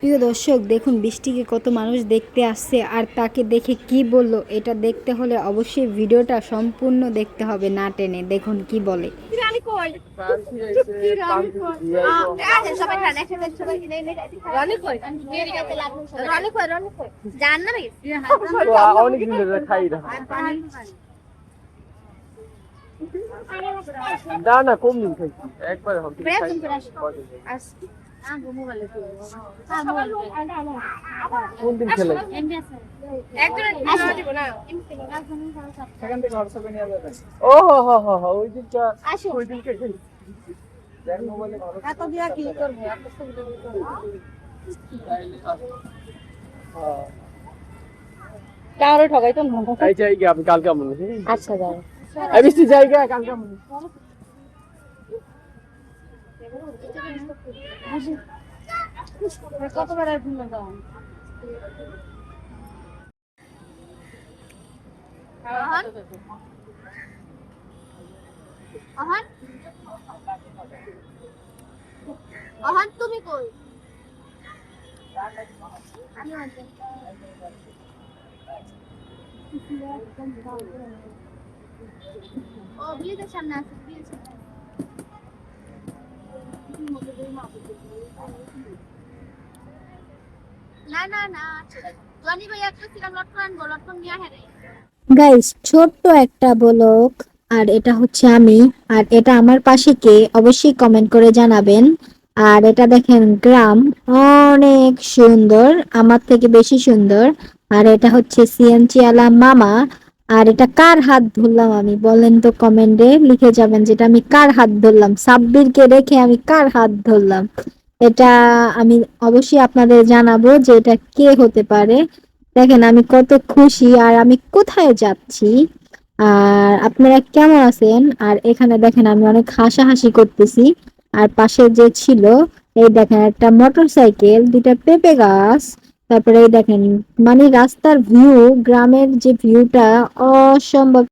প্রিয় দর্শক দেখুন বৃষ্টিকে কত মানুষ দেখতে আসছে আর তাকে দেখে কি বলল এটা দেখতে হলে অবশ্যই ভিডিওটা সম্পূর্ণ দেখতে হবে না টেনে। দেখুন কি বলে। না কোন দিন খাইছি একবার হবে কোন দিন খেলে ও হো হো হো ওই দিনটা ওই দিনকে খেয়েছি দেখ মোবাইলে এত দিয়া কি করব এত সুবিধা হ্যাঁ কারো ঠগাই তো না। এই জায়গা আমি কালকে মনে আচ্ছা যাও এই বৃষ্টি জায়গা কালকে মনে কতবার আর ভুলে যাও আহান আহান তুমি কই ও বিয়ের সামনে আছে বিয়ের সামনে না না না জনি ভাই একটা ছিলাম লটকন বল লটকন নিয়ে হেরে গাইস ছোট্ট একটা ব্লগ আর এটা হচ্ছে আমি আর এটা আমার পাশে কে অবশ্যই কমেন্ট করে জানাবেন। আর এটা দেখেন গ্রাম অনেক সুন্দর, আমার থেকে বেশি সুন্দর। আর এটা হচ্ছে সিএনজি আলা মামা। আর এটা কার হাত ধরলাম আমি বলেন তো, কমেন্টে লিখে যাবেন যেটা আমি কার হাত ধরলাম, সাব্বিরকে রেখে আমি কার হাত ধরলাম। এটা আমি অবশ্যই আপনাদের জানাবো যে এটা কে হতে পারে। দেখেন আমি কত খুশি আর আমি কোথায় যাচ্ছি আর আপনারা কেমন আছেন। আর এখানে দেখেন আমি অনেক হাসাহাসি করতেছি। আর পাশে যে ছিল এই দেখেন একটা মোটরসাইকেল, দুইটা পেঁপে গাছ, তারপরে এই দেখেন মানে রাস্তার ভিউ, গ্রামের যে ভিউটা অসম্ভব